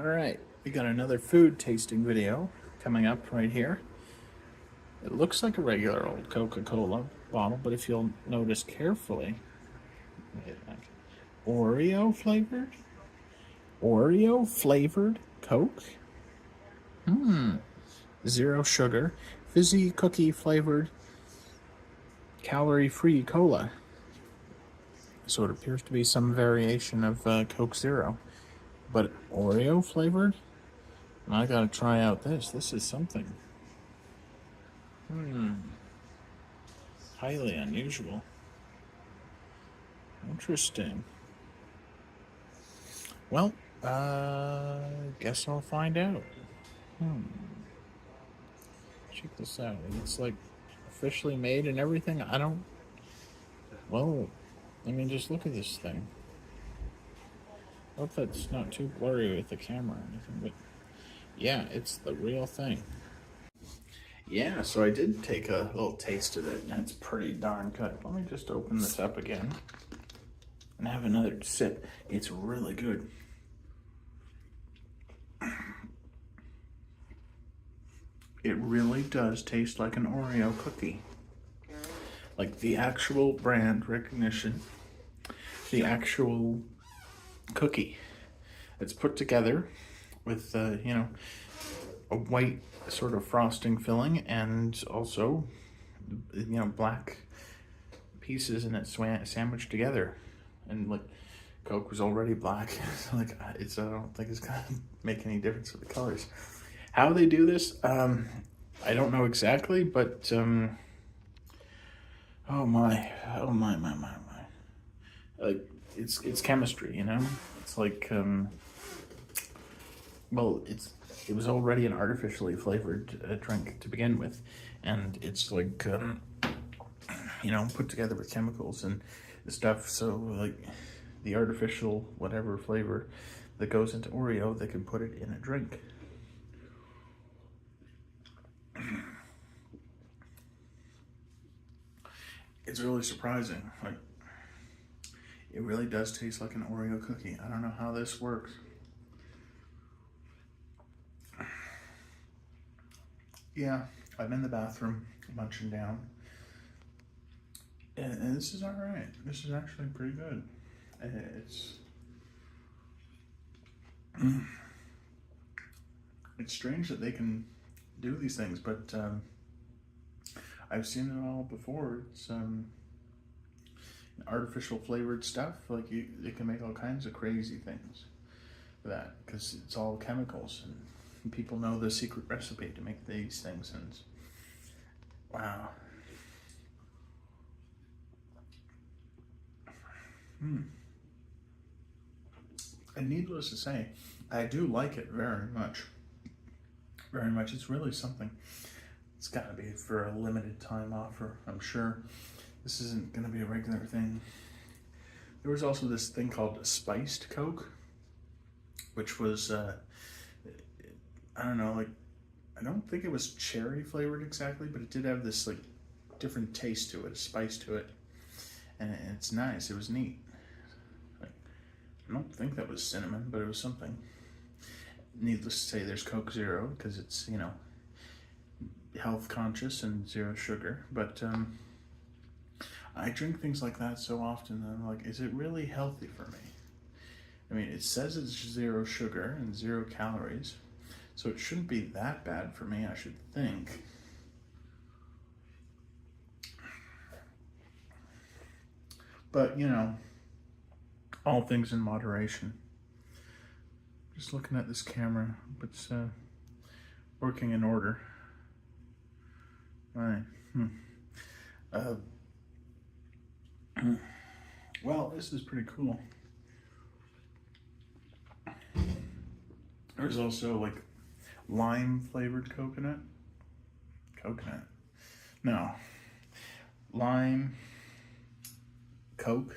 All right, we got another food tasting video coming up right here. It looks like a regular old Coca-Cola bottle, but if you'll notice carefully, Oreo flavored? Oreo flavored Coke? Zero sugar, fizzy cookie flavored, calorie-free cola. So it appears to be some variation of Coke Zero. But Oreo flavored? I gotta try out this. This is something. Highly unusual. Interesting. Well, guess I'll find out. Check this out. It's like officially made and everything. Well, I mean, just look at this thing. Hope that's not too blurry with the camera or anything, but yeah, it's the real thing. Yeah, so I did take a little taste of it, and it's pretty darn good. Let me just open this up again and have another sip. It's really good. It really does taste like an Oreo cookie. Like the actual brand recognition, the actual cookie. It's put together with, a white sort of frosting filling and also, black pieces in it sandwiched together. And like Coke was already black. I don't think it's gonna make any difference with the colors. How they do this, I don't know exactly, but oh my. Like it's chemistry, you know? It's like it was already an artificially flavored drink to begin with, and it's like put together with chemicals and stuff. So like the artificial whatever flavor that goes into Oreo, they can put it in a drink. It's really surprising. Like, it really does taste like an Oreo cookie. I don't know how this works. Yeah, I'm in the bathroom munching down. And this is all right. This is actually pretty good. It's strange that they can do these things, but I've seen it all before. It's artificial flavored stuff. Like it can make all kinds of crazy things with that because it's all chemicals, and people know the secret recipe to make these things. And wow. And needless to say, I do like it very much. Very much. It's really something. It's got to be for a limited time offer, I'm sure. This isn't going to be a regular thing. There was also this thing called spiced Coke, which was, I don't know, like, I don't think it was cherry flavored exactly, but it did have this, like, different taste to it, a spice to it. And it's nice. It was neat. Like, I don't think that was cinnamon, but it was something. Needless to say, there's Coke Zero, because it's, health conscious and zero sugar, but I drink things like that so often that I'm like, is it really healthy for me? I mean, it says it's zero sugar and 0 calories, so it shouldn't be that bad for me, I should think. But, all things in moderation. Just looking at this camera, it's working in order. Right. Well, this is pretty cool. There's also like lime flavored coconut. No. Lime, Coke.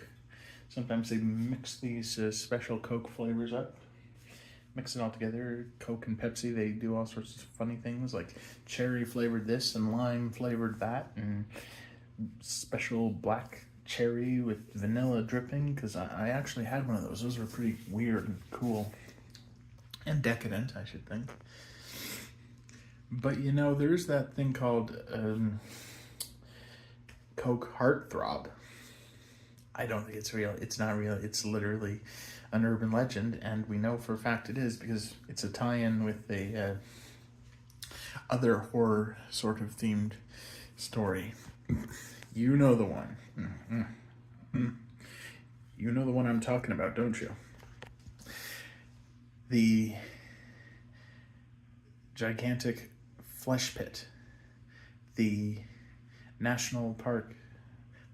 Sometimes they mix these special Coke flavors up. Mix it all together. Coke and Pepsi, they do all sorts of funny things like cherry flavored this and lime flavored that, and special black cherry with vanilla dripping, because I actually had one of those. Those were pretty weird and cool. and decadent, I should think. But you know, there's that thing called Coke Heartthrob. I don't think it's real. It's not real. It's literally an urban legend, and we know for a fact it is because it's a tie-in with a other horror sort of themed story. You know the one. You know the one I'm talking about, don't you? The gigantic flesh pit, the national park,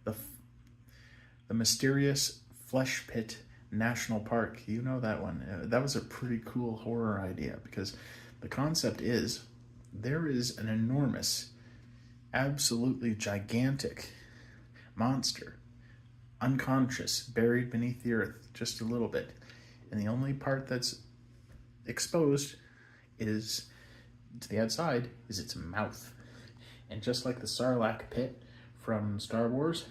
the mysterious flesh pit national park. You know that one. That was a pretty cool horror idea because the concept is there is an enormous, absolutely gigantic monster, unconscious, buried beneath the earth just a little bit. And the only part that's exposed is to the outside is its mouth. And just like the Sarlacc pit from Star Wars,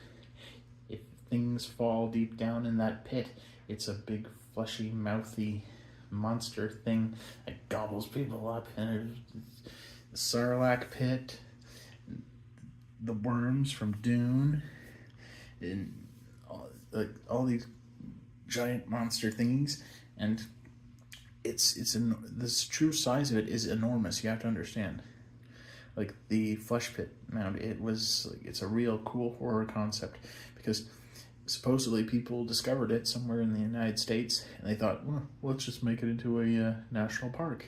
if things fall deep down in that pit, it's a big fleshy mouthy monster thing that gobbles people up. And the Sarlacc pit, the worms from Dune, and all these giant monster things, and this true size of it is enormous. You have to understand, like the flesh pit mound. It's a real cool horror concept because supposedly people discovered it somewhere in the United States, and they thought, well, let's just make it into a national park,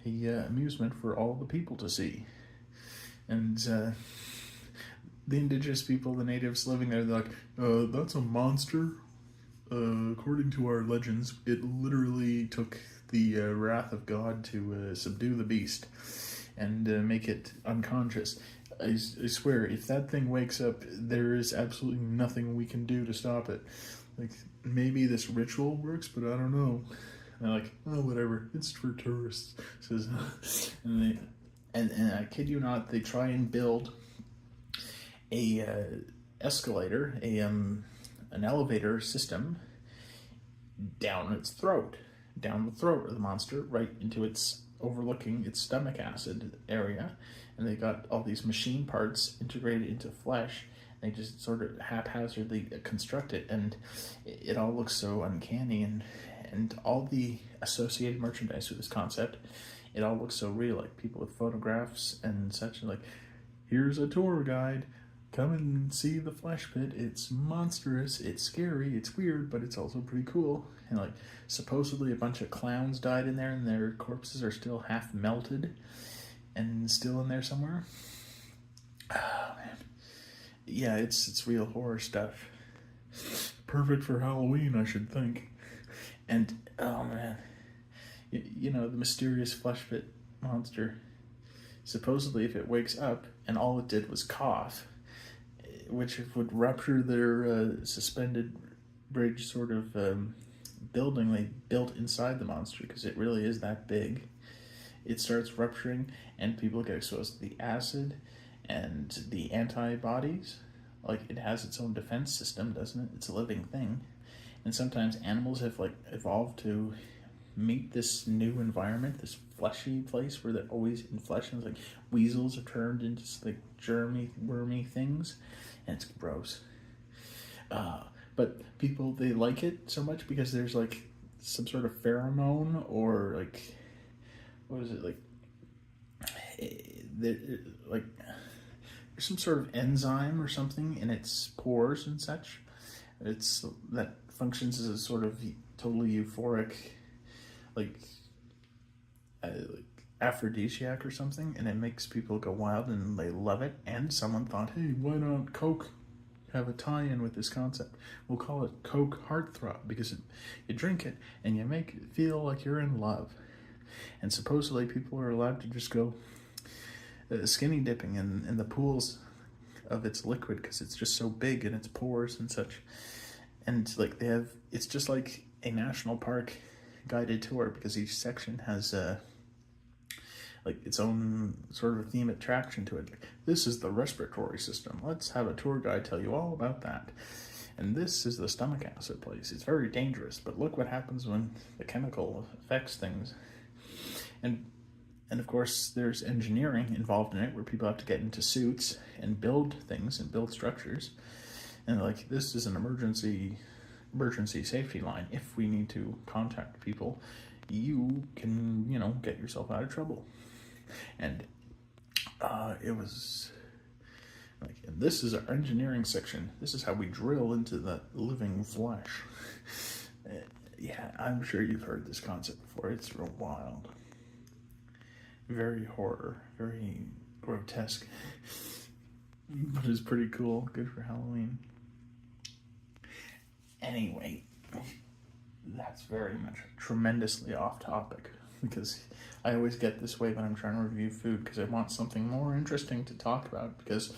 a amusement for all the people to see. And the indigenous people, the natives living there, they're like, that's a monster. According to our legends, it literally took the wrath of God to subdue the beast and make it unconscious. I swear, if that thing wakes up, there is absolutely nothing we can do to stop it. Like, maybe this ritual works, but I don't know. And they're like, oh, whatever, it's for tourists. Says, and I kid you not, they try and build a escalator, an elevator system down the throat of the monster, right into its overlooking its stomach acid area. And they got all these machine parts integrated into flesh. They just sort of haphazardly construct it, and it all looks so uncanny, and all the associated merchandise with this concept, it all looks so real, like people with photographs and such, like, here's a tour guide, come and see the flesh pit, it's monstrous, it's scary, it's weird, but it's also pretty cool. And like, supposedly a bunch of clowns died in there, and their corpses are still half melted and still in there somewhere. Oh man, yeah, it's real horror stuff. Perfect for Halloween, I should think. And oh man, you know, the mysterious flesh pit monster, supposedly if it wakes up and all it did was cough, which would rupture their suspended bridge sort of building they built inside the monster, because it really is that big. It starts rupturing and people get exposed to the acid and the antibodies. Like, it has its own defense system, doesn't it? It's a living thing. And sometimes animals have like evolved to meet this new environment, this fleshy place where they're always in flesh, and it's like weasels are turned into like germy, wormy things, and it's gross. But people, they like it so much because there's like some sort of pheromone, or like, what is it, like, there's some sort of enzyme or something in its pores and such. It's that functions as a sort of totally euphoric, like aphrodisiac or something, and it makes people go wild and they love it. And someone thought, hey, why not Coke have a tie-in with this concept? We'll call it Coke Heartthrob, because you drink it and you make it feel like you're in love. And supposedly people are allowed to just go skinny dipping in the pools of its liquid, because it's just so big in its pores and such. And like, it's just like a national park guided tour, because each section has like its own sort of theme attraction to it. Like, this is the respiratory system, let's have a tour guide tell you all about that. And this is the stomach acid place, it's very dangerous, but look what happens when the chemical affects things. And of course, there's engineering involved in it, where people have to get into suits and build things and build structures. And like, this is an emergency safety line. If we need to contact people, you can, get yourself out of trouble. And it was like, and this is our engineering section. This is how we drill into the living flesh. Yeah, I'm sure you've heard this concept before. It's real wild. Very horror, very grotesque, but it's pretty cool. Good for Halloween. Anyway, that's very much tremendously off topic, because I always get this way when I'm trying to review food, because I want something more interesting to talk about, because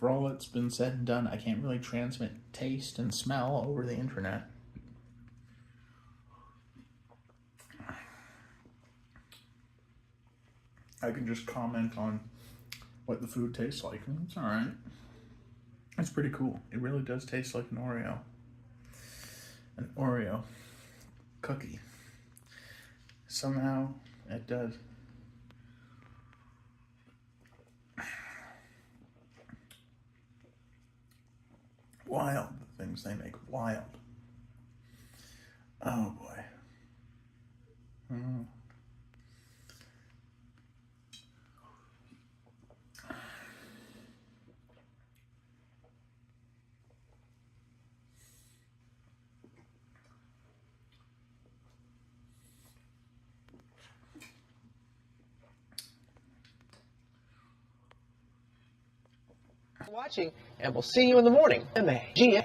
for all that's been said and done, I can't really transmit taste and smell over the internet. I can just comment on what the food tastes like, and it's alright. It's pretty cool. It really does taste like an Oreo. An Oreo cookie. Somehow, it does. Wild, the things they make. Wild. Oh boy. Watching, and we'll see you in the morning. MAGA.